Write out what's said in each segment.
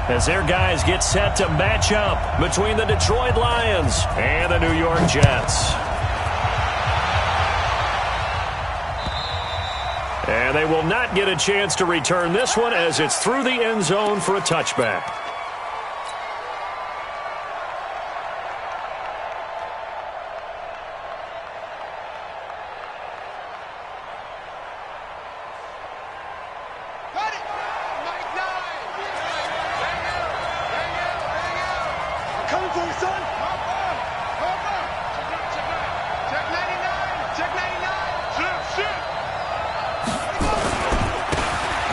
as their guys get set to match up between the Detroit Lions and the New York Jets. And they will not get a chance to return this one as it's through the end zone for a touchback.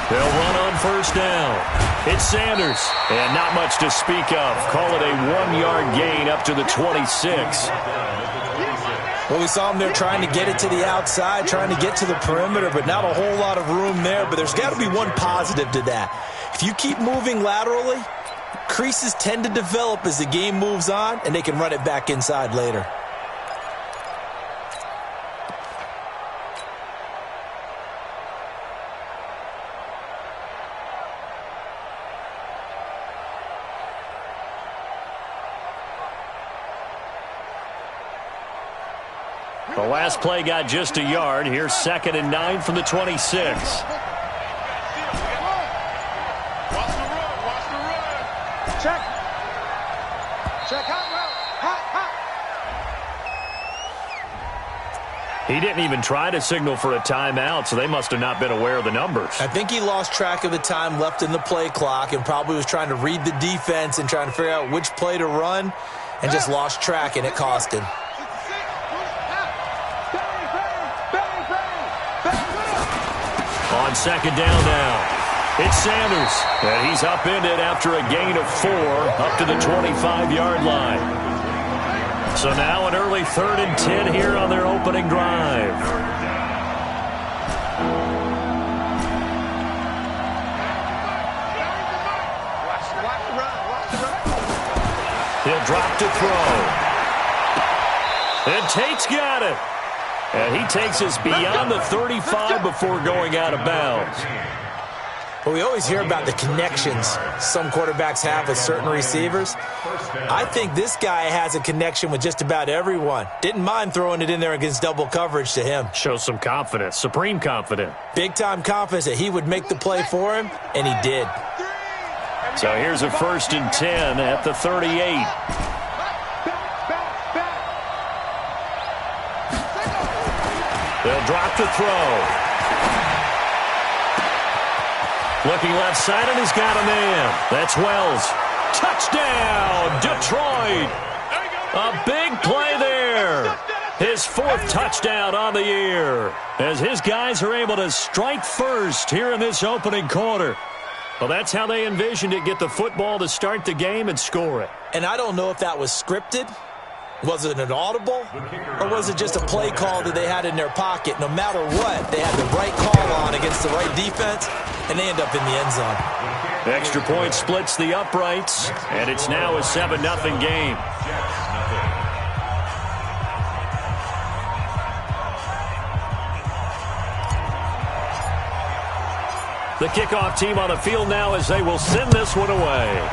They'll run on first down. It's Sanders, and not much to speak of. Call it a 1-yard gain up to the 26. Well, we saw him there trying to get it to the outside, trying to get to the perimeter, but not a whole lot of room there. But there's got to be one positive to that. If you keep moving laterally, creases tend to develop as the game moves on, and they can run it back inside later. The last play got just a yard. Here's 2nd and 9 from the 26. Watch the run. Check. Hot. He didn't even try to signal for a timeout, so they must have not been aware of the numbers. I think he lost track of the time left in the play clock and probably was trying to read the defense and trying to figure out which play to run and just lost track, and it cost him. On 2nd down now, it's Sanders, and he's upended after a gain of 4 up to the 25-yard line. So now an early 3rd and 10 here on their opening drive. He'll drop to throw. And Tate's got it. And he takes us beyond the 35 before going out of bounds. Well, we always hear about the connections some quarterbacks have with certain receivers. I think this guy has a connection with just about everyone. Didn't mind throwing it in there against double coverage to him. Shows some confidence, supreme confidence. Big-time confidence that he would make the play for him, and he did. So here's a 1st and 10 at the 38. They'll drop to throw. Looking left side, and he's got a man. That's Wells. Touchdown, Detroit. A big play there. His 4th touchdown on the year, as his guys are able to strike first here in this opening quarter. Well, that's how they envisioned it, get the football to start the game and score it. And I don't know if that was scripted. Was it an audible, or was it just a play call that they had in their pocket? No matter what, they had the right call on against the right defense, and they end up in the end zone. Extra point splits the uprights, and it's now a 7-0 game. The kickoff team on the field now as they will send this one away.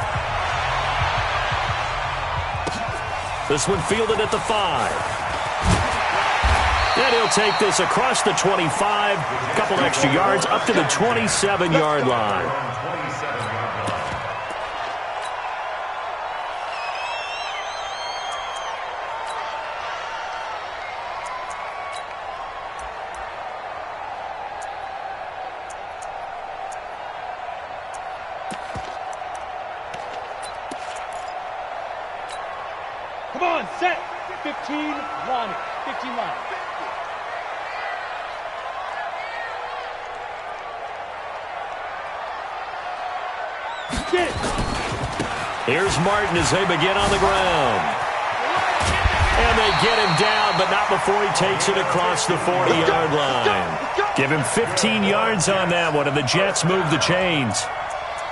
This one fielded at the 5. And he'll take this across the 25, a couple extra yards up to the 27-yard line. Come on, set. 15 line. 15 line. Get it. Here's Martin as they begin on the ground. And they get him down, but not before he takes it across the 40-yard line. Give him 15 yards on that one, and the Jets move the chains.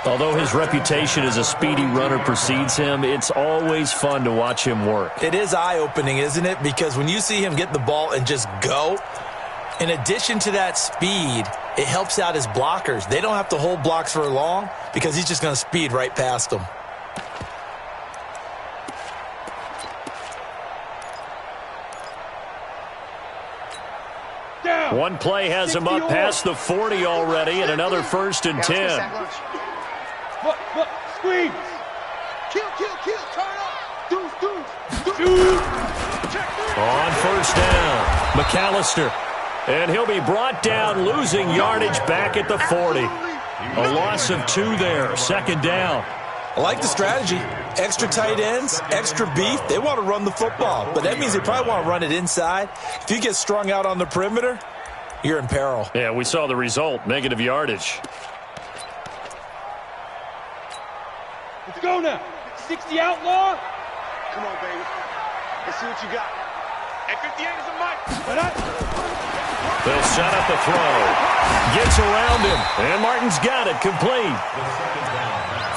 Although his reputation as a speedy runner precedes him, it's always fun to watch him work. It is eye-opening, isn't it? Because when you see him get the ball and just go, in addition to that speed, it helps out his blockers. They don't have to hold blocks for long because he's just going to speed right past them. One play has him up past the 40 already, and another 1st and 10. Look, squeeze. Kill, turn up. Deuce. On 1st down, McAllister. And he'll be brought down, losing yardage back at the 40. A loss of 2 there, 2nd down. I like the strategy. Extra tight ends, extra beef. They want to run the football, but that means they probably want to run it inside. If you get strung out on the perimeter, you're in peril. Yeah, we saw the result, negative yardage. Let's go now. 60 outlaw. Come on, baby. Let's see what you got. At 58 is a mic. They'll set up the throw. Gets around him, and Martin's got it complete.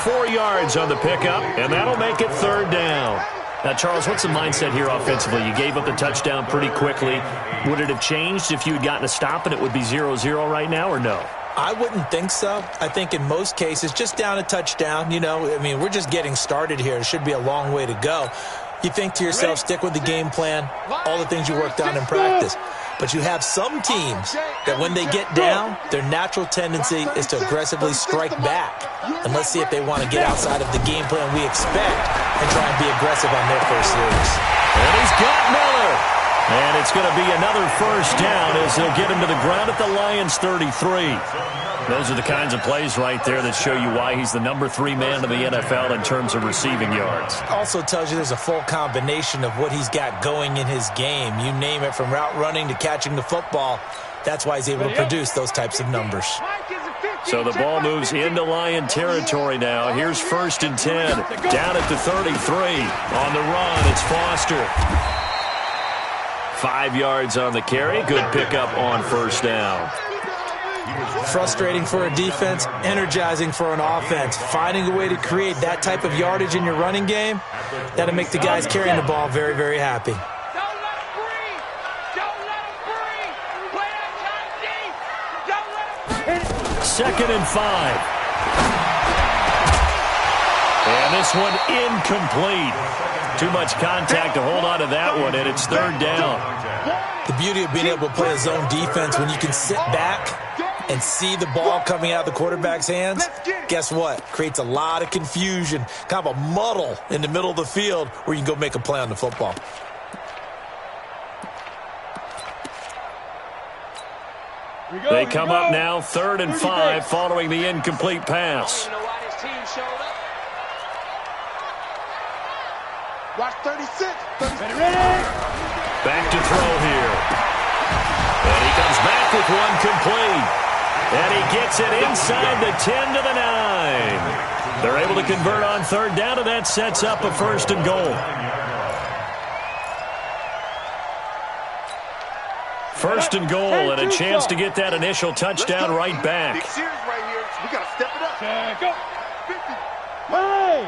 4 yards on the pickup, and that'll make it 3rd down. Now, Charles, what's the mindset here offensively? You gave up the touchdown pretty quickly. Would it have changed if you had gotten a stop and it would be 0-0 right now, or no? I wouldn't think so. I think in most cases, just down a touchdown, we're just getting started here. It should be a long way to go. You think to yourself, stick with the game plan, all the things you worked on in practice. But you have some teams that when they get down, their natural tendency is to aggressively strike back. And let's see if they want to get outside of the game plan we expect and try and be aggressive on their first series. And he's got Miller. And it's going to be another 1st down as they'll get him to the ground at the Lions' 33. Those are the kinds of plays right there that show you why he's the number 3 man in the NFL in terms of receiving yards. Also tells you there's a full combination of what he's got going in his game. You name it, from route running to catching the football. That's why he's able to produce those types of numbers. So the ball moves into Lion territory now. Here's 1st and 10. Down at the 33. On the run, it's Foster. 5 yards on the carry. Good pickup on 1st down. Frustrating for a defense, energizing for an offense. Finding a way to create that type of yardage in your running game, that'll make the guys carrying the ball very, very happy. Don't let him breathe. Don't let him breathe. Play that shot deep. Don't let him breathe. 2nd and 5. And this one incomplete. Too much contact to hold on to that one, and it's 3rd down. The beauty of being able to play a zone defense when you can sit back and see the ball coming out of the quarterback's hands, guess what? Creates a lot of confusion, kind of a muddle in the middle of the field where you can go make a play on the football. They come up now, 3rd and 5, following the incomplete pass. Watch 36. Back to throw here. And he comes back with one complete. And he gets it inside the 10 to the 9. They're able to convert on 3rd down, and that sets up a 1st and goal. 1st and goal, and a chance to get that initial touchdown right back. Big series right here. We got to step it up. Go. 50. Hey.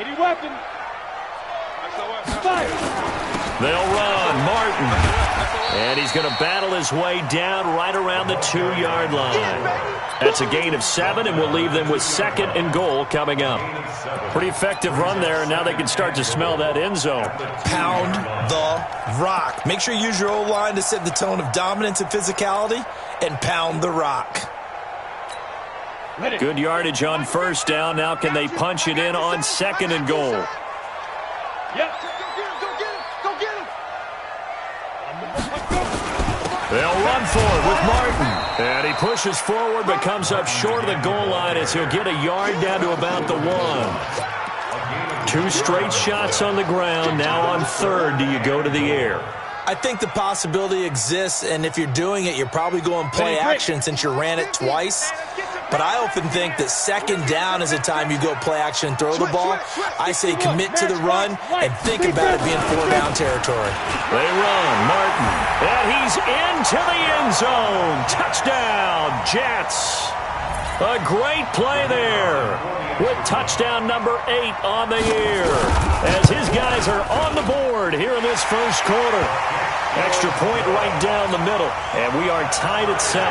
80 weapon. They'll run. Martin. And he's going to battle his way down right around the 2-yard line. That's a gain of 7, and we'll leave them with 2nd and goal coming up. Pretty effective run there, and now they can start to smell that end zone. Pound the rock. Make sure you use your O-line to set the tone of dominance and physicality, and pound the rock. Good yardage on 1st down. Now can they punch it in on 2nd and goal? Yep. Go get him. They'll run for it with Martin. And he pushes forward but comes up short of the goal line as he'll get a yard down to about the 1. 2 straight shots on the ground. Now on 3rd, do you go to the air? I think the possibility exists, and if you're doing it, you're probably going play action since you ran it twice. But I often think that 2nd down is a time you go play action and throw the ball. I say commit to the run and think about it being 4-down territory. They run, Martin, and he's into the end zone. Touchdown, Jets. A great play there with touchdown number 8 on the year as his guys are on the board here in this first quarter. Extra point right down the middle, and we are tied at 7.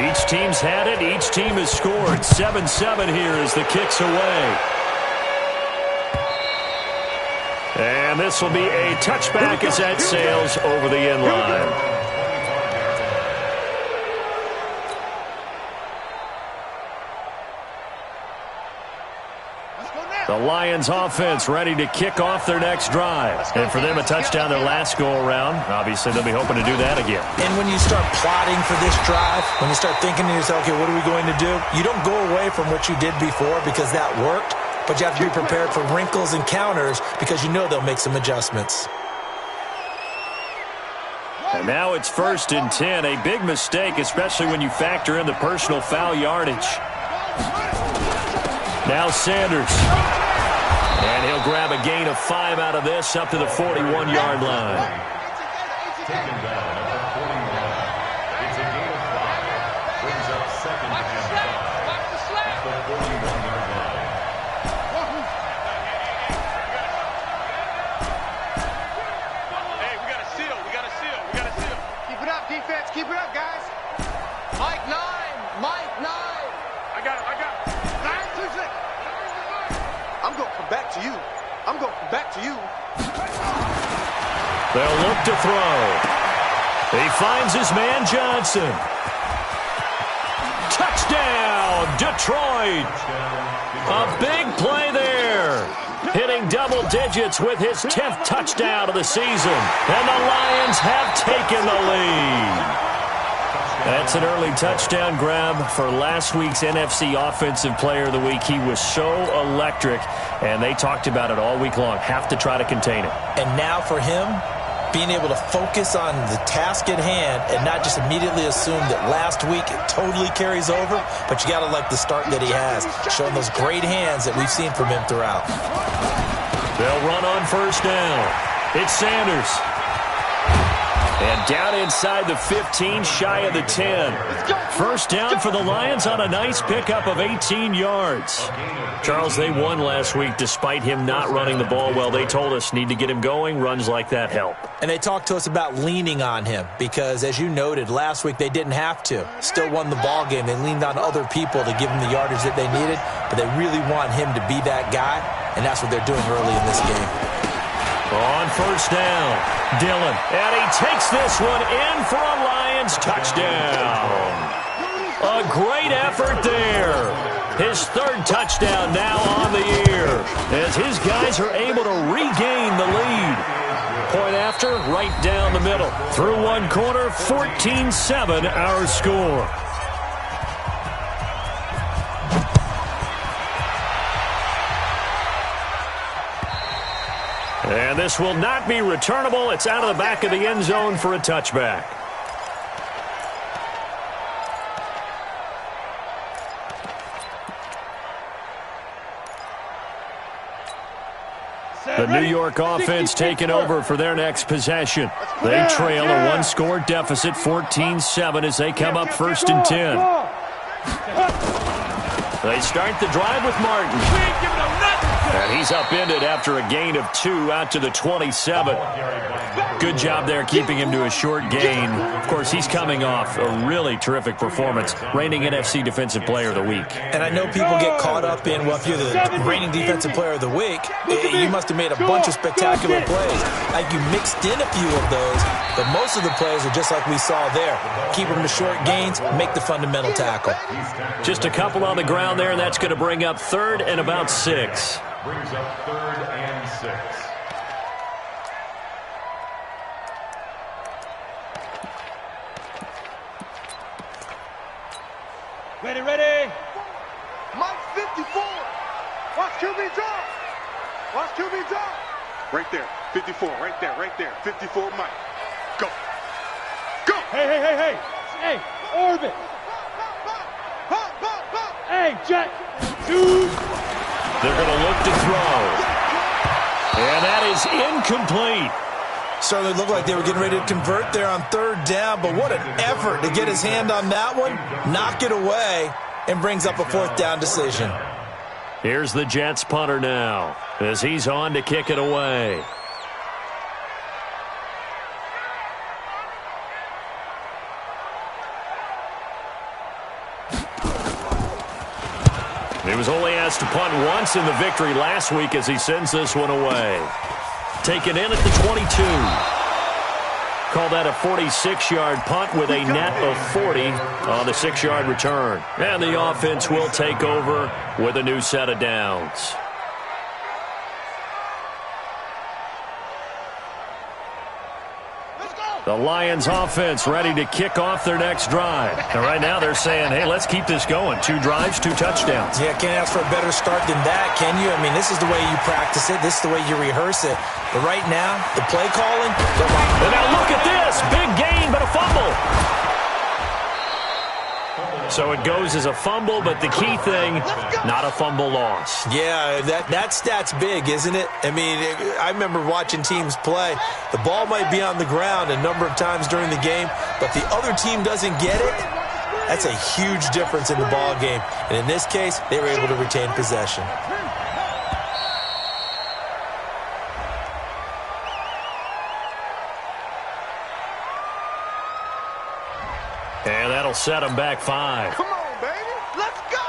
Each team's had it. Each team has scored. 7-7 here as the kick's away. And this will be a touchback as that sails over the end line. The Lions offense ready to kick off their next drive. And for them, a touchdown their last go-around. Obviously, they'll be hoping to do that again. And when you start plotting for this drive, when you start thinking to yourself, okay, what are we going to do? You don't go away from what you did before because that worked, but you have to be prepared for wrinkles and counters because you know they'll make some adjustments. And now it's 1st and 10. A big mistake, especially when you factor in the personal foul yardage. Now Sanders. And he'll grab a gain of 5 out of this up to the 41-yard line. Hey, we got a seal. We got a seal. We got a seal. Keep it up, defense. Keep it up, guys. Mike 9. Mike 9. I got it. 9-2-6. I'm going to come back to you. I'm going to come back to you. They'll look to throw. He finds his man Johnson. Touchdown, Detroit. A big play there. Hitting double digits with his 10th touchdown of the season. And the Lions have taken the lead. That's an early touchdown grab for last week's NFC Offensive Player of the Week. He was so electric, and they talked about it all week long. Have to try to contain it. And now for him, being able to focus on the task at hand and not just immediately assume that last week it totally carries over, but you got to like the start that he has, showing those great hands that we've seen from him throughout. They'll run on 1st down. It's Sanders. And down inside the 15, shy of the 10. 1st down for the Lions on a nice pickup of 18 yards. Charles, they won last week despite him not running the ball well. They told us need to get him going. Runs like that help. And they talked to us about leaning on him because, as you noted, last week they didn't have to. Still won the ball game. They leaned on other people to give him the yardage that they needed, but they really want him to be that guy, and that's what they're doing early in this game. On 1st down, Dillon. And he takes this one in for a Lions touchdown. A great effort there. His 3rd touchdown now on the year as his guys are able to regain the lead. Point after, right down the middle. Through one quarter, 14-7 our score. And this will not be returnable. It's out of the back of the end zone for a touchback. The New York offense taking over for their next possession. They trail a one-score deficit, 14-7, as they come up 1st and 10. They start the drive with Martin. And he's upended after a gain of 2 out to the 27. Good job there keeping him to a short gain. Of course, he's coming off a really terrific performance, reigning NFC Defensive Player of the Week. And I know people get caught up in, well, if you're the reigning Defensive Player of the Week, you must have made a bunch of spectacular plays. Like you mixed in a few of those, but most of the plays are just like we saw there. Keep them to short gains, make the fundamental tackle. Just a couple on the ground there, and that's going to bring up 3rd and about 6. Brings up 3rd and 6. Ready. Mike 54. Watch QB drop. Watch QB drop. Right there. 54. Right there. 54 Mike. Go. Hey. Hey, orbit. Hey, jet. Dude. They're going to look to throw. And that is incomplete. Certainly looked like they were getting ready to convert there on third down, but what an effort to get his hand on that one, knock it away, and brings up a fourth down decision. Here's the Jets punter now as he's on to kick it away. He was only asked to punt once in the victory last week as he sends this one away. Taken in at the 22. Call that a 46-yard punt with a net of 40 on the 6-yard return. And the offense will take over with a new set of downs. The Lions offense ready to kick off their next drive. And right now they're saying, hey, let's keep this going. 2 drives, 2 touchdowns. Yeah, can't ask for a better start than that, can you? I mean, this is the way you practice it. This is the way you rehearse it. But right now, the play calling. And now look at this. Big gain, but a fumble. So it goes as a fumble, but the key thing, not a fumble loss. Yeah, that stat's big, isn't it? I mean, I remember watching teams play. The ball might be on the ground a number of times during the game, but the other team doesn't get it. That's a huge difference in the ball game. And in this case, they were able to retain possession. And that'll set them back 5. Come on, baby. Let's go.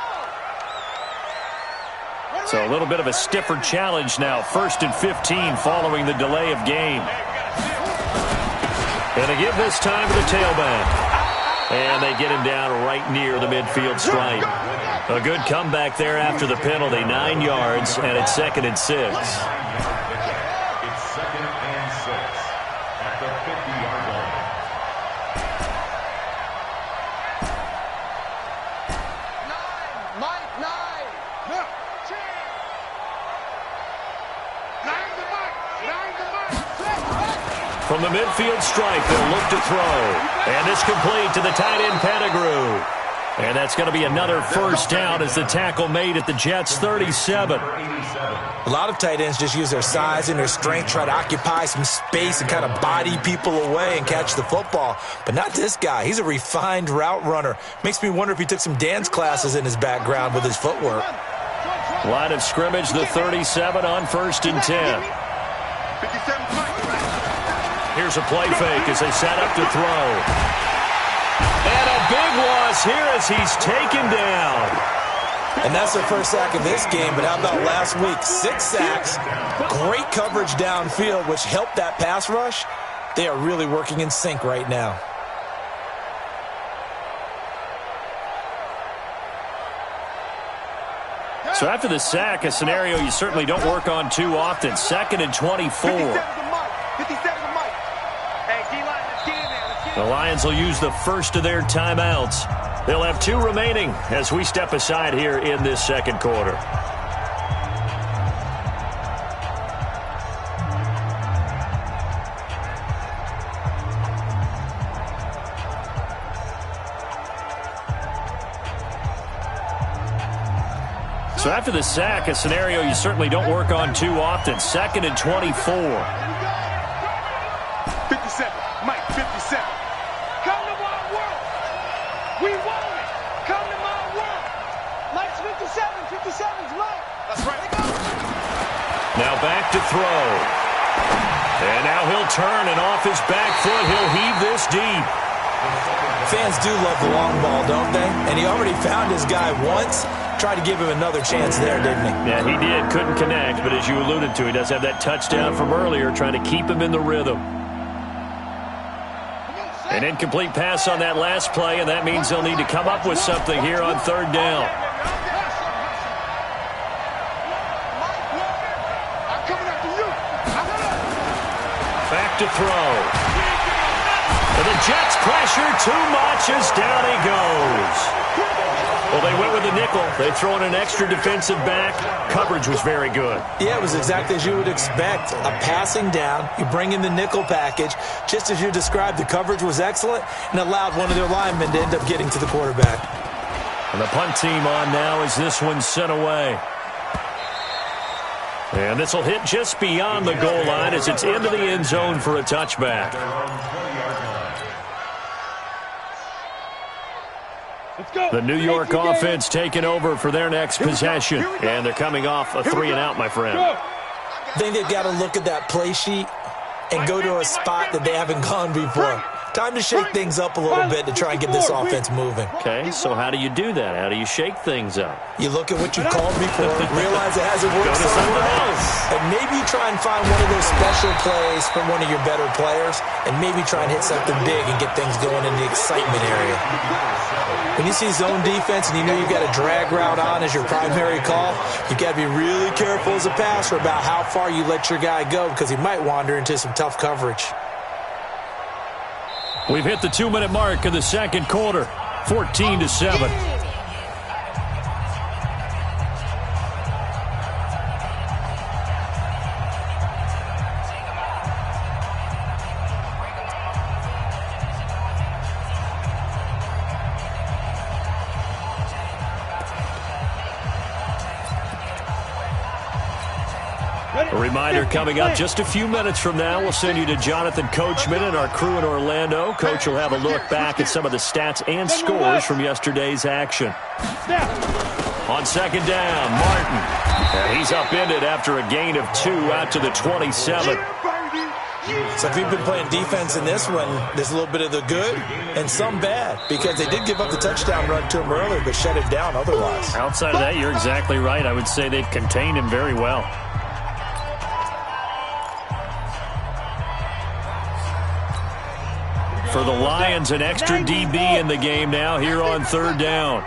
So a little bit of a stiffer challenge now. 1st and 15 following the delay of game. And they give this time to the tailback. And they get him down right near the midfield stripe. A good comeback there after the penalty. 9 yards, and it's 2nd and 6. It's 2nd and 6 at the 50-yard line. From the midfield stripe, they'll look to throw. And it's complete to the tight end Pettigrew. And that's going to be another first down as the tackle made at the Jets' 37. A lot of tight ends just use their size and their strength, try to occupy some space and kind of body people away and catch the football. But not this guy. He's a refined route runner. Makes me wonder if he took some dance classes in his background with his footwork. Line of scrimmage, the 37 on 1st and 10. Here's a play fake as they set up to throw. And a big loss here as he's taken down. And that's their first sack of this game, but how about last week? 6 sacks, great coverage downfield, which helped that pass rush. They are really working in sync right now. So after the sack, a scenario you certainly don't work on too often. 2nd and 24. The Lions will use the first of their timeouts. They'll have 2 remaining as we step aside here in this second quarter. So after the sack, a scenario you certainly don't work on too often. 2nd and 24. 57, Mike, 57. Come to my world. We want it. Come to my world. Mike's 57. 57's Mike. That's right. Now back to throw. And now he'll turn, and off his back foot, he'll heave this deep. Fans do love the long ball, don't they? And he already found his guy once. Tried to give him another chance there, didn't he? Yeah, he did. Couldn't connect, but as you alluded to, he does have that touchdown from earlier, trying to keep him in the rhythm. An incomplete pass on that last play, and that means they'll need to come up with something here on 3rd down. Back to throw. And the Jets pressure too much as down he goes. Well, they went with the nickel. They throw in an extra defensive back. Coverage was very good. Yeah, it was exactly as you would expect. A passing down. You bring in the nickel package. Just as you described, the coverage was excellent and allowed one of their linemen to end up getting to the quarterback. And the punt team on now as this one's sent away. And this will hit just beyond the goal line as it's into the end zone for a touchback. The New York offense taking over for their next possession. And they're coming off a 3-and-out, my friend. I think they've got to look at that play sheet and go to a spot that they haven't gone before. Time to shake things up a little bit to try and get this offense moving. Okay, so how do you do that? How do you shake things up? You look at what you called before, realize it hasn't worked somewhere else, and maybe you try and find one of those special plays from one of your better players, and maybe try and hit something big and get things going in the excitement area. When you see zone defense and you know you've got a drag route on as your primary call, you've got to be really careful as a passer about how far you let your guy go because he might wander into some tough coverage. We've hit the 2-minute mark of the second quarter, 14-7. A reminder coming up just a few minutes from now, we'll send you to Jonathan Coachman and our crew in Orlando. Coach will have a look back at some of the stats and scores from yesterday's action. On second down, Martin. And he's upended after a gain of 2 out to the 27. So if you've been playing defense in this one, there's a little bit of the good and some bad because they did give up the touchdown run to him earlier but shut him down otherwise. Outside of that, you're exactly right. I would say they've contained him very well. For the Lions, an extra DB in the game now here on third down.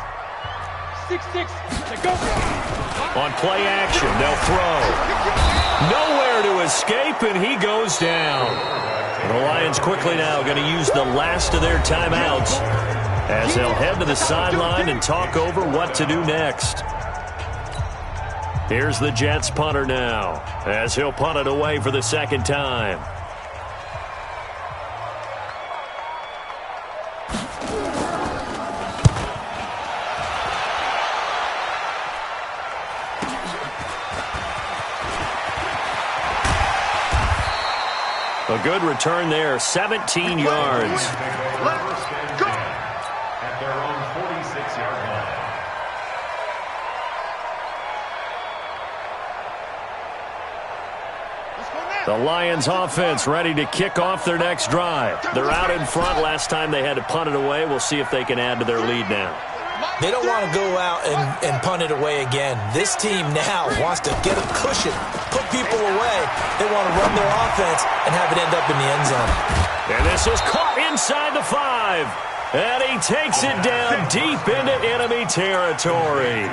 6-6, go. On play action, they'll throw. Nowhere to escape, and he goes down. And the Lions quickly now going to use the last of their timeouts as they'll head to the sideline and talk over what to do next. Here's the Jets punter now as he'll punt it away for the second time. A good return there, 17 yards. Let's go. At their own 46-yard line. The Lions offense ready to kick off their next drive. They're out in front. Last time they had to punt it away. We'll see if they can add to their lead now. They don't want to go out and punt it away again. This team now wants to get a cushion, put people away. They want to run their offense and have it end up in the end zone. And this is caught inside the 5. And he takes it down deep into enemy territory.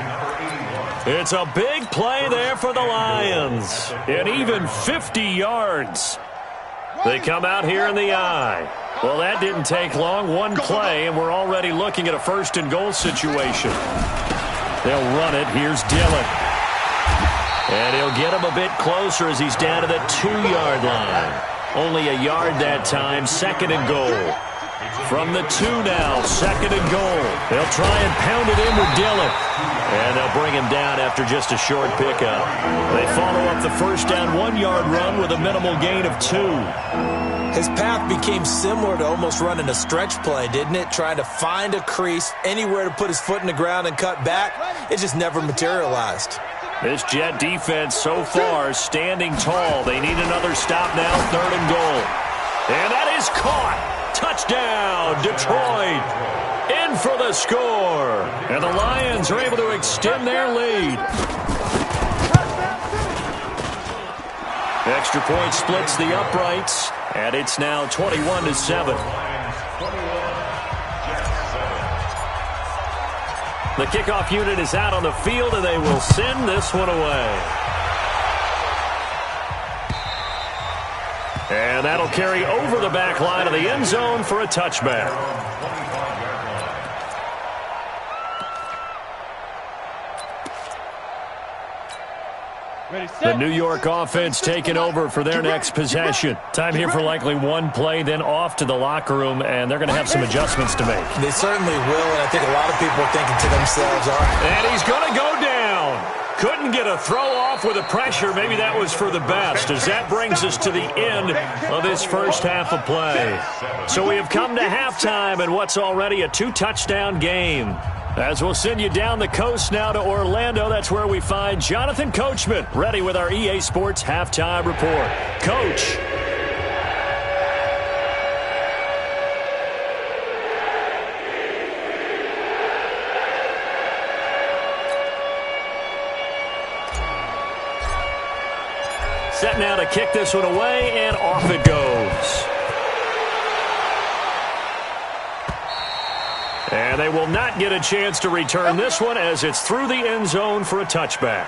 It's a big play there for the Lions. And even 50 yards. They come out here in the eye. Well, that didn't take long. One play, and we're already looking at a first-and-goal situation. They'll run it. Here's Dillon. And he'll get him a bit closer as he's down to the 2-yard line. Only a yard that time. Second and goal. From the 2 now, second and goal. They'll try and pound it in with Dillon. And they'll bring him down after just a short pickup. They follow up the first down 1-yard run with a minimal gain of 2. His path became similar to almost running a stretch play, didn't it? Trying to find a crease, anywhere to put his foot in the ground and cut back. It just never materialized. This Jet defense so far standing tall. They need another stop now, third and goal. And that is caught. Touchdown, Detroit. In for the score. And the Lions are able to extend their lead. Extra point splits the uprights. And it's now 21-7. The kickoff unit is out on the field, and they will send this one away. And that'll carry over the back line of the end zone for a touchback. The New York offense taking over for their next possession. Time here for likely one play, then off to the locker room, and they're going to have some adjustments to make. They certainly will, and I think a lot of people are thinking to themselves, all right. And he's going to go down. Couldn't get a throw off with the pressure. Maybe that was for the best, as that brings us to the end of this first half of play. So we have come to halftime in what's already a 2-touchdown game. As we'll send you down the coast now to Orlando, that's where we find Jonathan Coachman, ready with our EA Sports Halftime Report. Coach. Set now to kick this one away, and off it goes. And they will not get a chance to return this one as it's through the end zone for a touchback.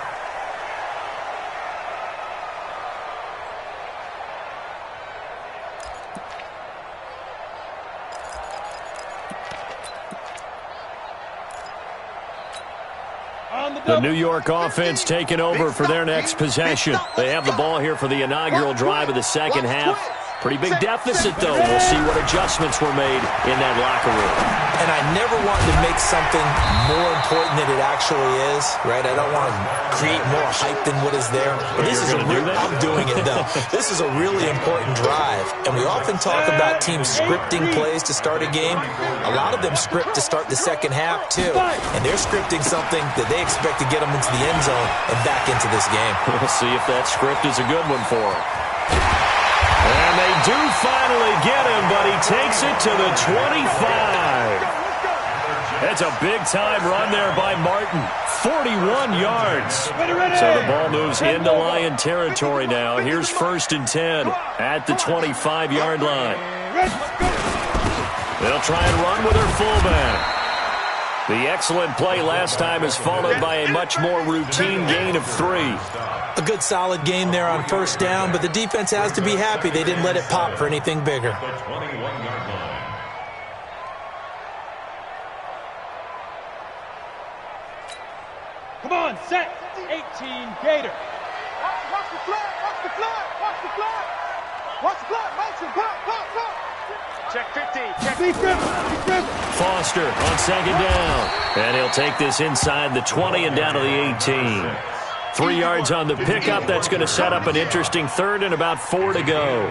The New York offense taking over for their next possession. They have the ball here for the inaugural drive of the second half. Pretty big deficit, though. We'll see what adjustments were made in that locker room. And I never want to make something more important than it actually is, right? I don't want to create more hype than what is there. But this is I'm doing it, though. This is a really important drive. And we often talk about teams scripting plays to start a game. A lot of them script to start the second half, too. And they're scripting something that they expect to get them into the end zone and back into this game. We'll see if that script is a good one for them. And they do finally get him, but he takes it to the 25. That's a big-time run there by Martin. 41 yards. So the ball moves into Lion territory now. Here's 1st and 10 at the 25-yard line. They'll try and run with their fullback. The excellent play last time is followed by a much more routine gain of 3. A good solid game there on 1st down, but the defense has to be happy they didn't let it pop for anything bigger. Come on, set. 18 Gator. Watch the flag, watch the flag, watch the flag. Watch the flag, motion, pop. Check 50, check 50. Foster on 2nd down. And he'll take this inside the 20 and down to the 18. 3 yards on the pickup. That's going to set up an interesting 3rd and about 4 to go.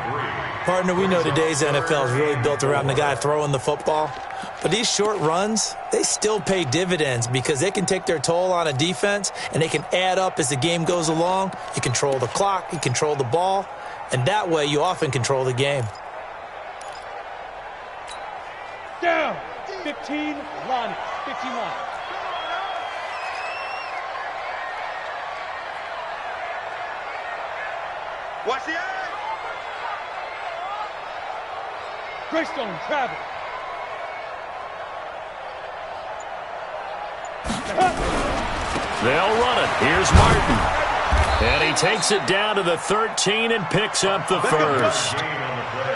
Partner, we know today's NFL is really built around the guy throwing the football. But these short runs, they still pay dividends because they can take their toll on a defense and they can add up as the game goes along. You control the clock, you control the ball, and that way you often control the game. Down. 15, Lonnie. 51. Watch the eye. Greystone travel. They'll run it. Here's Martin. And he takes it down to the 13 and picks up the 1st.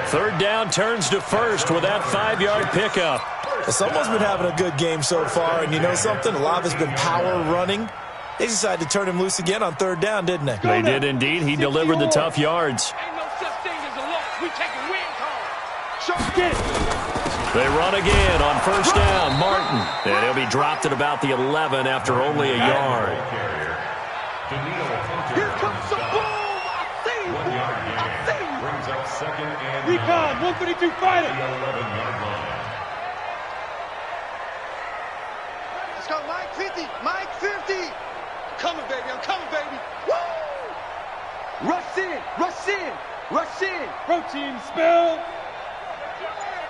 3rd down turns to 1st with that 5-yard pickup. Someone's been having a good game so far, and you know something? A lot of it's been power running. They decided to turn him loose again on 3rd down, didn't they? They did indeed. He delivered the tough yards. Ain't no such thing as a loss. We take a win call. They run again on 1st down. Martin. And he'll be dropped at about the 11 after only a yard. Here comes the boom. I see you. Brings up 2nd and Recon, 132 fighter. Let's go, Mike 50. Mike 50. Coming, baby. I'm coming, baby. Woo! Rush in. Rush in. Rush in. Protein spill.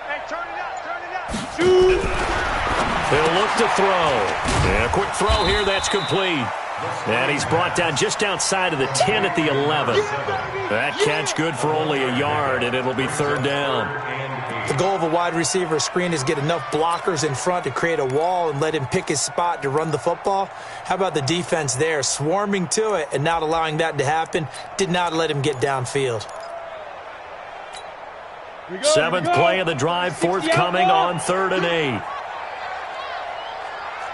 Hey, turn it up. Turn it up. Shoot. They'll look to throw. And a quick throw here. That's complete. And he's brought down just outside of the 10 at the 11. That catch good for only a yard, and it'll be 3rd down. The goal of a wide receiver screen is get enough blockers in front to create a wall and let him pick his spot to run the football. How about the defense there, swarming to it and not allowing that to happen? Did not let him get downfield. 7th play of the drive, forthcoming on 3rd and 8.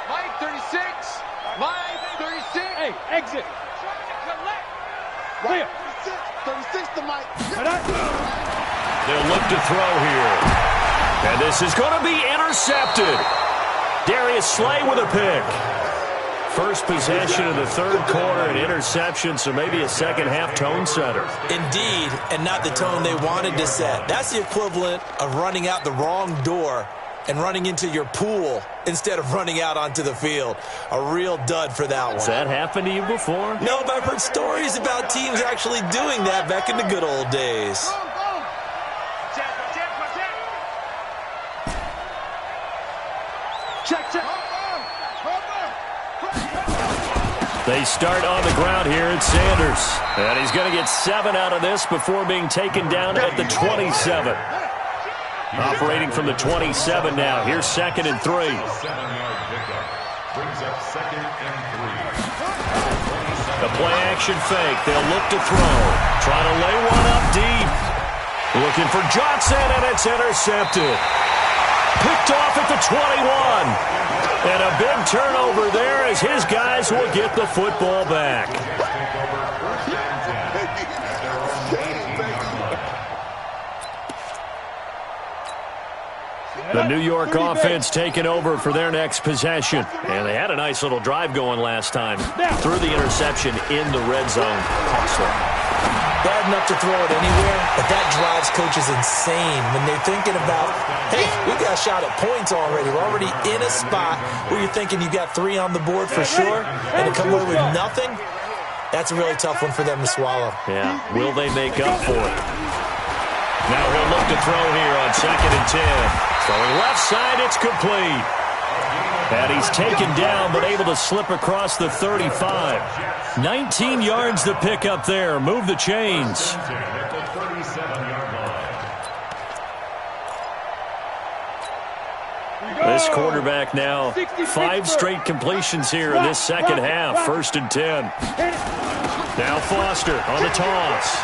Mike 36. Mike 36. Hey, exit. Trying to collect. Clear. 36 to Mike. They'll look to throw here. And this is going to be intercepted. Darius Slay with a pick. First possession of the third quarter, an interception, so maybe a second-half tone setter. Indeed, and not the tone they wanted to set. That's the equivalent of running out the wrong door and running into your pool instead of running out onto the field. A real dud for that one. Has that happened to you before? No, but I've heard stories about teams actually doing that back in the good old days. They start on the ground here at Sanders. And he's going to get 7 out of this before being taken down at the 27. Operating from the 27 now. Here's 2nd and 3. The play-action fake. They'll look to throw. Trying to lay one up deep. Looking for Johnson, and it's intercepted. Picked off at the 21. And a big turnover there as his guys will get the football back. The New York offense taking over for their next possession. And they had a nice little drive going last time. Threw the interception in the red zone. Costly. Bad enough to throw it anywhere, but that drives coaches insane when they're thinking about, hey, we got a shot at points already. We're already in a spot where you're thinking you got 3 on the board for sure, and to come away with nothing, that's a really tough one for them to swallow. Yeah, will they make up for it? Now he'll look to throw here on 2nd and 10. Throwing left side, it's complete. And he's taken down, but able to slip across the 35. 19 yards to pick up there. Move the chains. This quarterback now, 5 straight completions here in this second half. 1st and 10. Now Foster on the toss.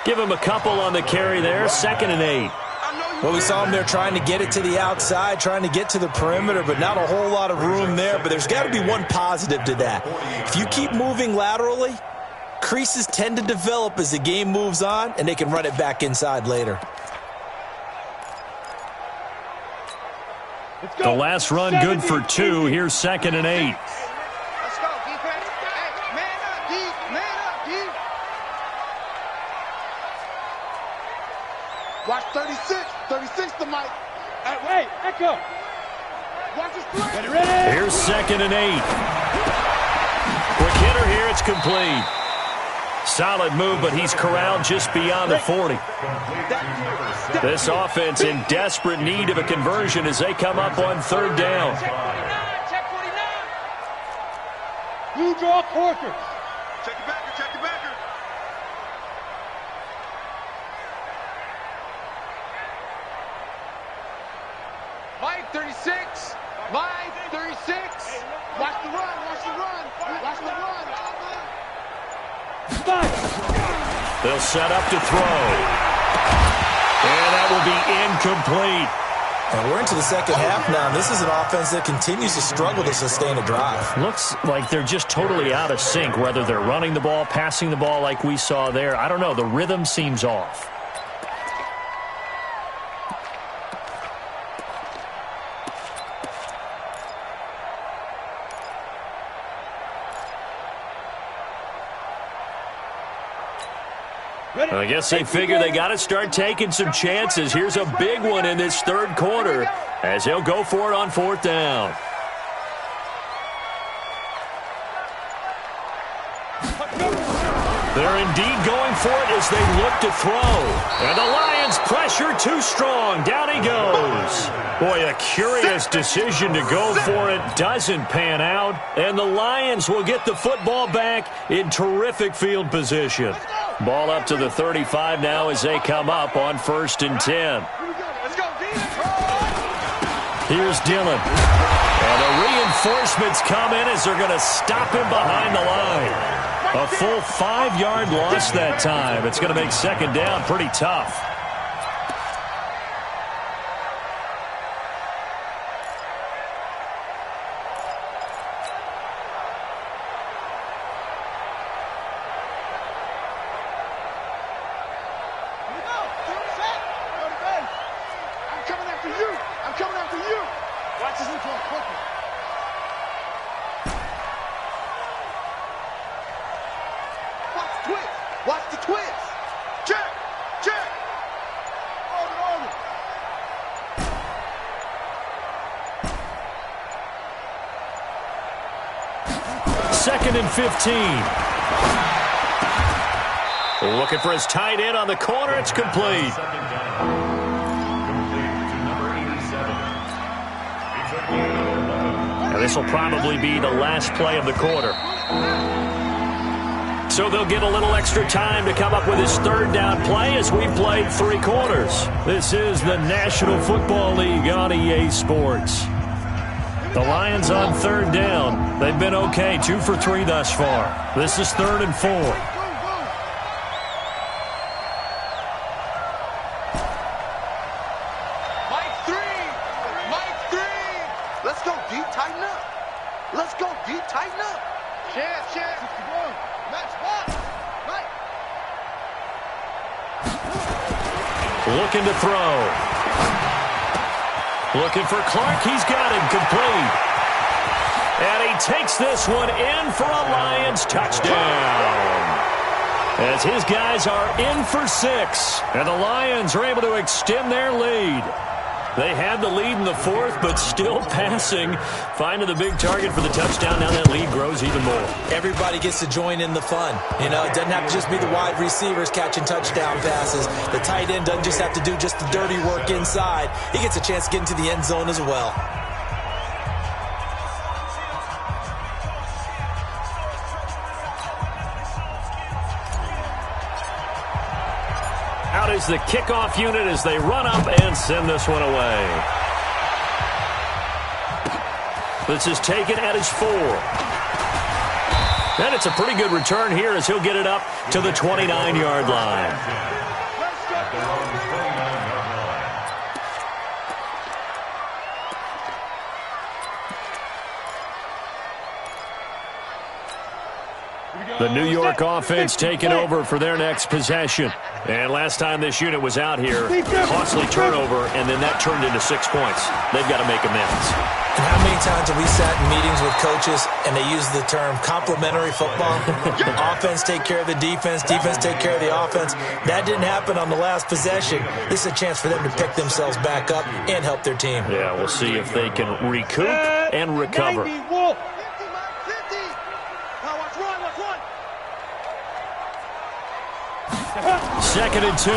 Give him a couple on the carry there. 2nd and 8. Well, we saw him there trying to get it to the outside, trying to get to the perimeter, but not a whole lot of room there. But there's got to be one positive to that. If you keep moving laterally, creases tend to develop as the game moves on, and they can run it back inside later. The last run good for 2. Here's 2nd and 8. Let's go, defense. Hey, man up, D. Man up, D. Watch 36. 36 to Mike. Hey, Echo. Watch his play. Ready? Here's 2nd and 8. Quick hitter here. It's complete. Solid move, but he's corralled just beyond the 40. This offense in desperate need of a conversion as they come up on 3rd down. Check 49. Blue draw quarter. Check the backer. Check the backer. Mike 36. Mike 36. Watch the run. Watch the run. Watch the run. They'll set up to throw. And that will be incomplete. And we're into the second half now. This is an offense that continues to struggle to sustain a drive. Looks like they're just totally out of sync, whether they're running the ball, passing the ball like we saw there. I don't know. The rhythm seems off. I guess they figure they got to start taking some chances. Here's a big one in this 3rd quarter as they'll go for it on 4th down. They're indeed going for it as they look to throw. And the Lions pressure too strong. Down he goes. Boy, a curious decision to go for it. Doesn't pan out. And the Lions will get the football back in terrific field position. Ball up to the 35 now as they come up on 1st and 10. Here's Dillon. And the reinforcements come in as they're going to stop him behind the line. A full 5-yard loss that time. It's going to make 2nd down pretty tough. I'm coming after you. Watch this into a quick one. 2nd and 15. Looking for his tight end on the corner. It's complete. And this will probably be the last play of the quarter. So they'll get a little extra time to come up with his third down play as we've played 3 quarters. This is the National Football League on EA Sports. The Lions on third down. They've been okay, 2 for 3 thus far. This is 3rd and 4. Looking to throw. Looking for Clark. He's got him complete. And he takes this one in for a Lions touchdown. As his guys are in for 6. And the Lions are able to extend their lead. They had the lead in the 4th, but still passing. Finding the big target for the touchdown. Now that lead grows even more. Everybody gets to join in the fun. You know, it doesn't have to just be the wide receivers catching touchdown passes. The tight end doesn't just have to do just the dirty work inside. He gets a chance to get into the end zone as well. Out is the kickoff unit as they run up and send this one away. This is taken at his 4. And it's a pretty good return here as he'll get it up to the 29-yard line. The New York offense taking over for their next possession. And last time this unit was out here, costly turnover, and then that turned into 6 points. They've got to make amends. And how many times have we sat in meetings with coaches and they use the term complementary football? Offense take care of the defense, defense take care of the offense. That didn't happen on the last possession. This is a chance for them to pick themselves back up and help their team. Yeah, we'll see if they can recoup and recover. 2nd and 2.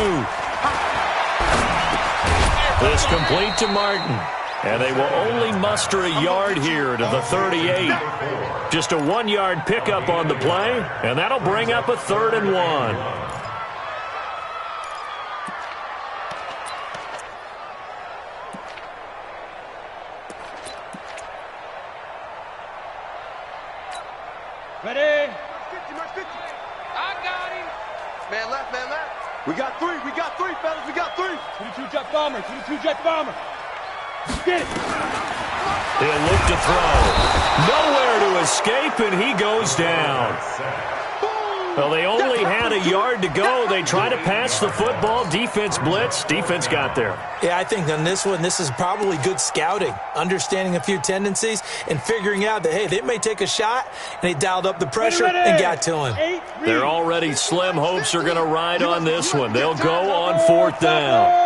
This complete to Martin. And they will only muster a yard here to the 38. Just a 1-yard pickup on the play, and that'll bring up a 3rd and 1. Ready? 50, Mark 50. I got him. Man left, man left. We got 3, fellas, we got 3. 22 jet bomber, 22 jet bomber. Get it. He'll look to throw. Nowhere to escape, and he goes down. Well, they only had a yard to go. They try to pass the football. Defense blitz. Defense got there. Yeah, I think on this one, this is probably good scouting, understanding a few tendencies, and figuring out that, hey, they may take a shot, and he dialed up the pressure and got to him. Their already slim hopes are going to ride on this one. They'll go on 4th down.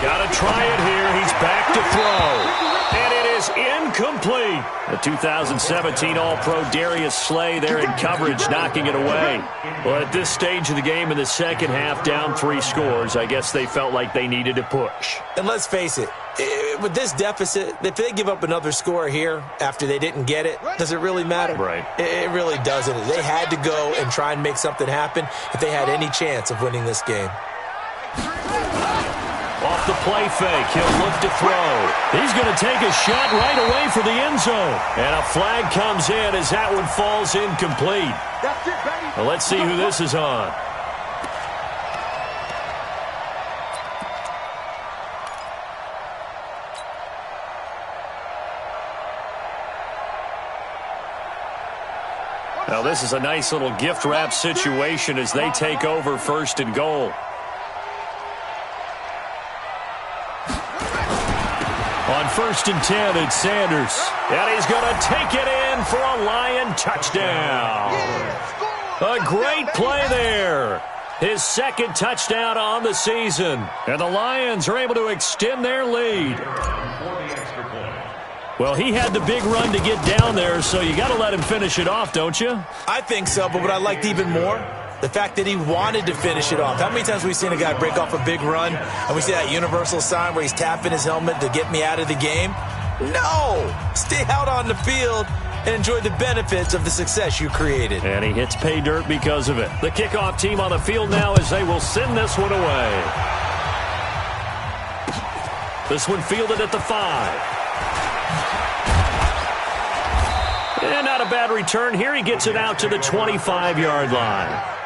Got to try it here. He's back to throw. And it is incomplete. The 2017 All-Pro Darius Slay there in coverage, knocking it away. Well, at this stage of the game in the second half, down 3 scores, I guess they felt like they needed to push. And let's face it, with this deficit, if they give up another score here after they didn't get it, does it really matter? Right. It really doesn't. They had to go and try and make something happen if they had any chance of winning this game. Off the play fake, he'll look to throw. He's going to take a shot right away for the end zone. And a flag comes in as that one falls incomplete. That's it, baby. Well, let's see who this is on. Now, this is a nice little gift wrap situation as they take over 1st and goal. On 1st and 10, it's Sanders. And he's going to take it in for a Lion touchdown. A great play there. His second touchdown on the season. And the Lions are able to extend their lead. Well, he had the big run to get down there, so you got to let him finish it off, don't you? I think so, but what I liked even more, the fact that he wanted to finish it off. How many times have we seen a guy break off a big run, and we see that universal sign where he's tapping his helmet to get me out of the game? No! Stay out on the field and enjoy the benefits of the success you created. And he hits pay dirt because of it. The kickoff team on the field now as they will send this one away. This one fielded at the 5. And not a bad return here. He gets it out to the 25-yard line.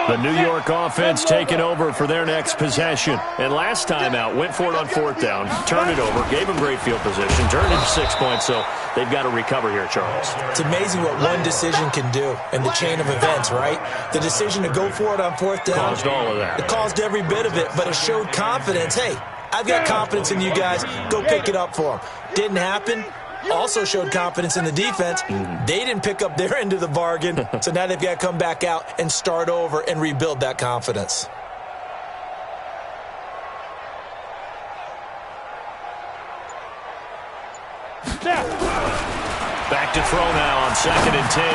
The New York offense taking over for their next possession. And last time out, went for it on 4th down, turned it over, gave him great field position, turned it 6 points, so they've got to recover here, Charles. It's amazing what one decision can do in the chain of events, right? The decision to go for it on 4th down. Caused all of that. It caused every bit of it, but it showed confidence. Hey, I've got confidence in you guys. Go pick it up for them. Didn't happen. Also showed confidence in the defense. They didn't pick up their end of the bargain, so now they've got to come back out and start over and rebuild that confidence. Back to throw now on 2nd and 10.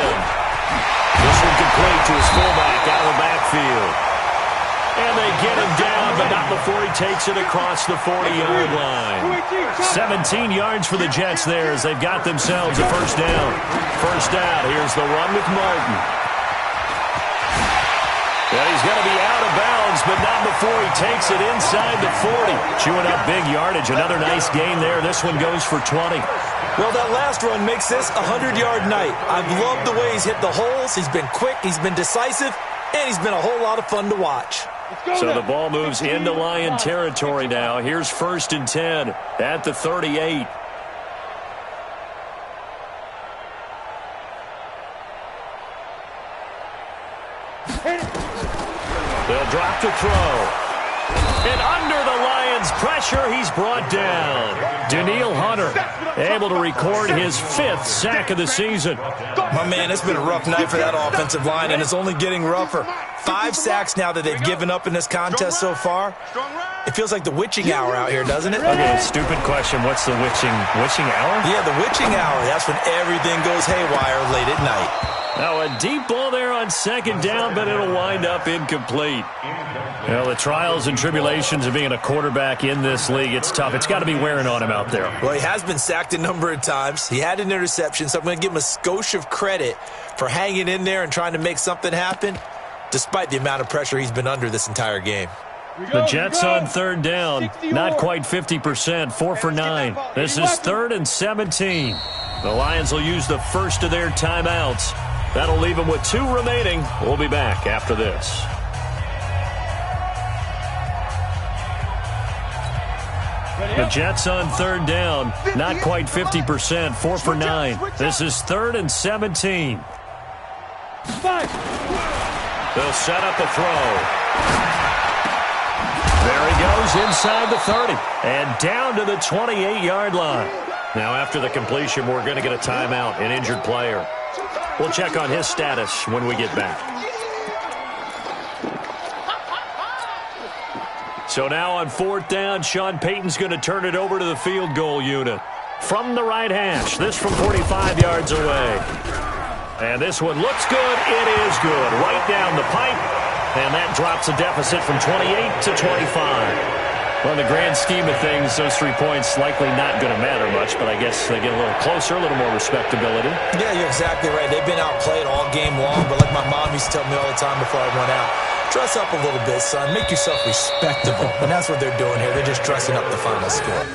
This one complete to his fullback out of the backfield. And they get him down, but not before he takes it across the 40-yard line. 17 yards for the Jets there as they've got themselves a first down. First down, here's the run with Martin. Well, he's going to be out of bounds, but not before he takes it inside the 40. Chewing up big yardage, another nice gain there. This one goes for 20. Well, that last run makes this a 100-yard night. I've loved the way he's hit the holes. He's been quick, he's been decisive, and he's been a whole lot of fun to watch. So the ball moves into Lion territory now. Here's 1st and 10 at the 38. They'll drop to throw. And under the Lions' pressure, he's brought down. Daniil Hunter able to record his 5th sack of the season. My man, it's been a rough night for that offensive line, and it's only getting rougher. 5 sacks now that they've given up in this contest so far. It feels like the witching hour out here, doesn't it? Okay, stupid question. What's the witching hour? Yeah, the witching hour. That's when everything goes haywire late at night. Now a deep ball there on 2nd down, but it'll wind up incomplete. Well, the trials and tribulations of being a quarterback in this league, it's tough. It's got to be wearing on him out there. Well, he has been sacked a number of times. He had an interception, so I'm going to give him a skosh of credit for hanging in there and trying to make something happen, despite the amount of pressure he's been under this entire game. The Jets on 3rd down, not quite 50%, 4 for 9. This is 3rd and 17. The Lions will use the first of their timeouts. That'll leave them with 2 remaining. We'll be back after this. The Jets on 3rd down, not quite 50%, 4 for 9. This is 3rd and 17. They'll set up a throw. There he goes inside the 30 and down to the 28-yard line. Now after the completion, we're going to get a timeout, an injured player. We'll check on his status when we get back. So now on 4th down, Sean Payton's going to turn it over to the field goal unit. From the right hash, this from 45 yards away. And this one looks good. It is good. Right down the pipe. And that drops a deficit from 28 to 25. Well, in the grand scheme of things, those 3 points likely not going to matter much, but I guess they get a little closer, a little more respectability. Yeah, you're exactly right. They've been outplayed all game long, but like my mom used to tell me all the time before I went out, dress up a little bit, son. Make yourself respectable. And that's what they're doing here. They're just dressing up the final score.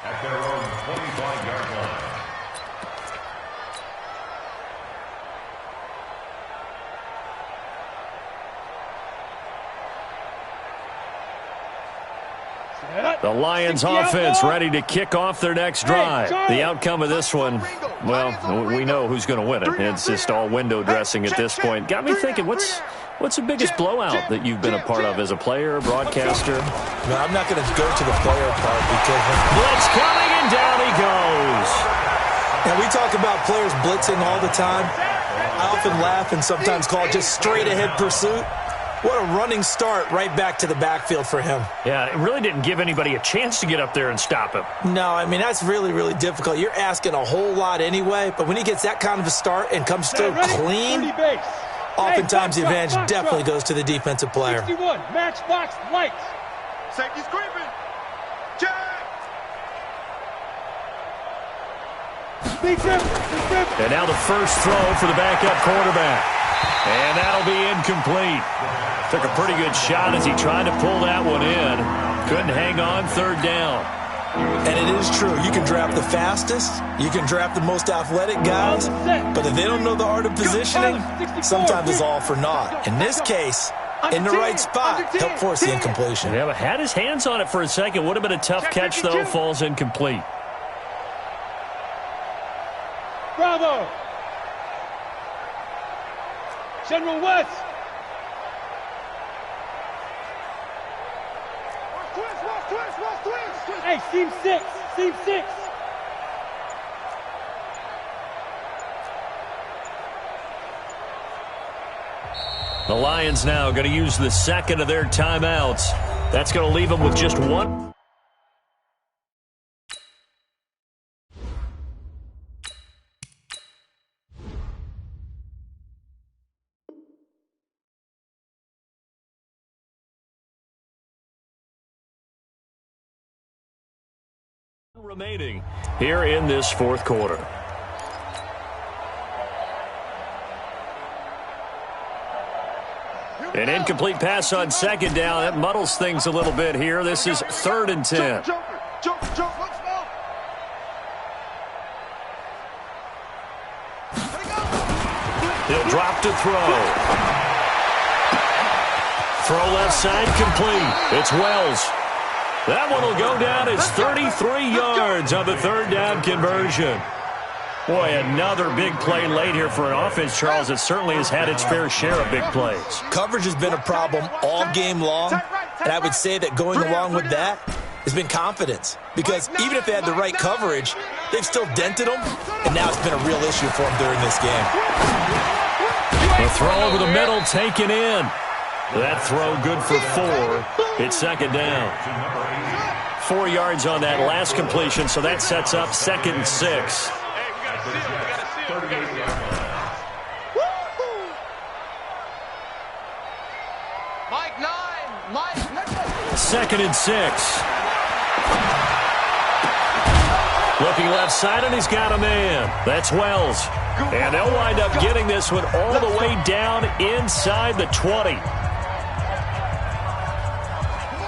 At their own 25-yard line. The Lions offense ready to kick off their next drive. The outcome of this one, well, we know who's going to win it. It's just all window dressing at this point. Got me thinking, what's the biggest blowout that you've been a part of as a player, broadcaster? No, I'm not going to go to the player part because... Blitz coming, and down he goes. And we talk about players blitzing all the time. I often laugh and sometimes call it just straight-ahead pursuit. What a running start right back to the backfield for him. Yeah, it really didn't give anybody a chance to get up there and stop him. No, I mean, that's really, really difficult. You're asking a whole lot anyway, but when he gets that kind of a start and comes through clean, oftentimes the advantage definitely goes to the defensive player. 61, matchbox lights. Safety's creeping. Check. Big rip. And now the first throw for the backup quarterback. And that'll be incomplete. Took a pretty good shot as he tried to pull that one in. Couldn't hang on, third down. And it is true. You can draft the fastest. You can draft the most athletic guys. But if they don't know the art of positioning, sometimes it's all for naught. In this case, in the right spot, help force the incompletion. Yeah, but had his hands on it for a second. Would have been a tough catch, though. Falls incomplete. Bravo. General West. Twist. Hey, seam six. The Lions now going to use the second of their timeouts. That's going to leave them with just one. Remaining here in this fourth quarter. An incomplete pass on second down. That muddles things a little bit here. This is 3rd and 10. Jump, let's go. He'll drop to throw. Throw left side complete. It's Wells. That one will go down as 33 yards on the third down conversion. Boy, another big play late here for an offense, Charles, that certainly has had its fair share of big plays. Coverage has been a problem all game long, and I would say that going along with that has been confidence. Because even if they had the right coverage, they've still dented them, and now it's been a real issue for them during this game. The throw over the middle taken in. That throw good for 4. It's second down. 4 yards on that last completion, so that sets up 2nd and 6. Mike 9. 2nd and 6. Looking left side, and he's got a man. That's Wells. And they'll wind up getting this one all the way down inside the 20.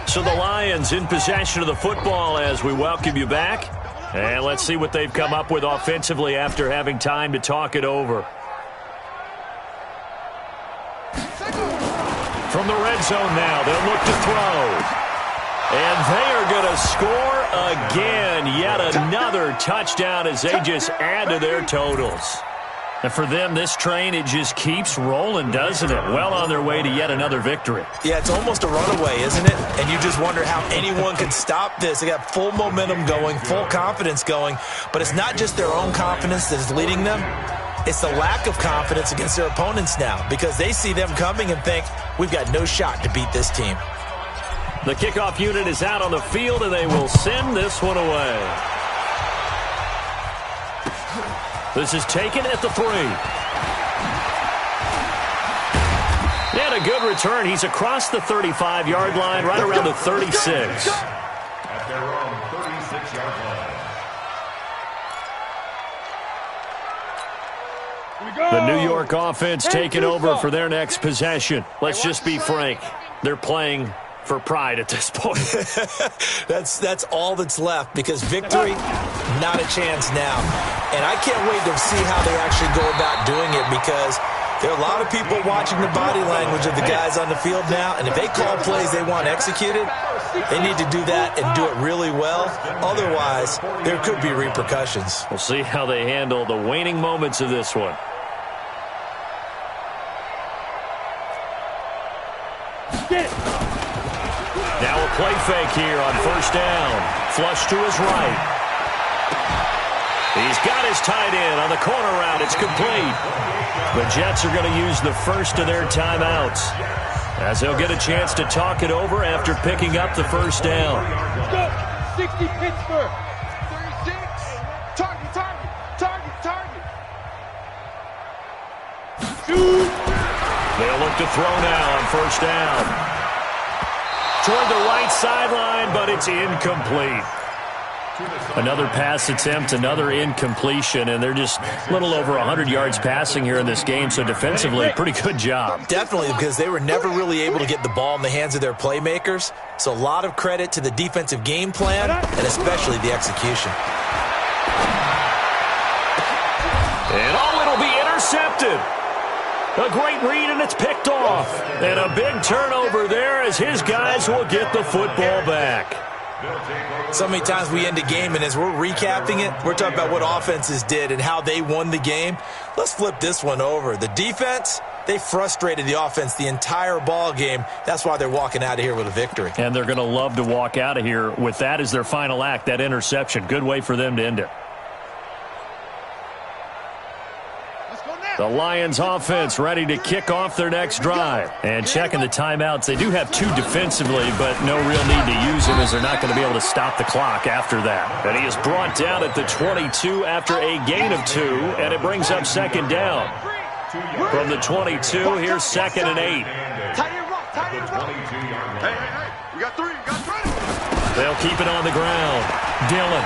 So the Lions in possession of the football as we welcome you back. And let's see what they've come up with offensively after having time to talk it over. From the red zone now, they'll look to throw. And they are going to score again. Yet another touchdown as they just add to their totals. And for them, this train, it just keeps rolling, doesn't it? Well on their way to yet another victory. Yeah, it's almost a runaway, isn't it? And you just wonder how anyone can stop this. They got full momentum going, full confidence going. But it's not just their own confidence that is leading them. It's the lack of confidence against their opponents now because they see them coming and think, we've got no shot to beat this team. The kickoff unit is out on the field, and they will send this one away. This is taken at the 3. And a good return. He's across the 35-yard line, right around the 36. At their own 36-yard line. The New York offense taking over for their next possession. Let's just be frank. They're playing for pride at this point. That's all that's left, because victory, not a chance now. And I can't wait to see how they actually go about doing it, because there are a lot of people watching the body language of the guys on the field now, and if they call plays they want executed, they need to do that and do it really well. Otherwise, there could be repercussions. We'll see how they handle the waning moments of this one. Now a play fake here on first down. Flush to his right. He's got his tight end on the corner route. It's complete. The Jets are going to use the first of their timeouts, as they'll get a chance to talk it over after picking up the first down. Let's go. 60 Pittsburgh. 36. Target, target, target, target. Shoot. They'll look to throw now on first down. Toward the right sideline, but it's incomplete. Another pass attempt, another incompletion, and they're just a little over 100 yards passing here in this game, so defensively, pretty good job. Definitely, because they were never really able to get the ball in the hands of their playmakers. So a lot of credit to the defensive game plan, and especially the execution. And it'll be intercepted. A great read, and it's picked off. And a big turnover there as his guys will get the football back. So many times we end a game, and as we're recapping it, we're talking about what offenses did and how they won the game. Let's flip this one over. The defense, they frustrated the offense the entire ball game. That's why they're walking out of here with a victory. And they're going to love to walk out of here with that as their final act, that interception. Good way for them to end it. The Lions offense ready to kick off their next drive. And checking the timeouts, they do have two defensively, but no real need to use them as they're not going to be able to stop the clock after that. And he is brought down at the 22 after a gain of 2, and it brings up second down. From the 22, here's 2nd and 8. Hey, we got 3, we got 3. They'll keep it on the ground. Dillon.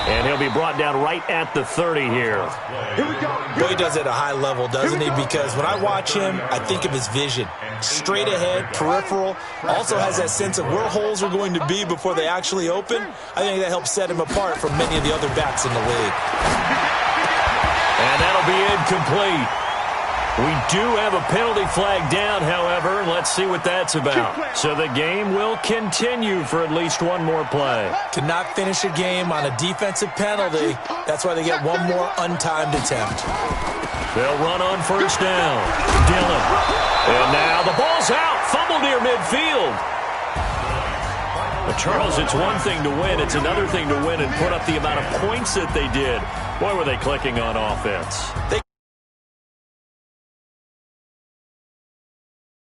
And he'll be brought down right at the 30 here. Here we go. Boy, he does it at a high level, doesn't he? Because when I watch him, I think of his vision. Straight ahead, peripheral. Also has that sense of where holes are going to be before they actually open. I think that helps set him apart from many of the other backs in the league. And that'll be incomplete. We do have a penalty flag down, however. Let's see what that's about. So the game will continue for at least one more play. To not finish a game on a defensive penalty, that's why they get one more untimed attempt. They'll run on first down. Dillon. And now the ball's out. Fumble near midfield. But Charles, it's one thing to win. It's another thing to win and put up the amount of points that they did. Boy, were they clicking on offense.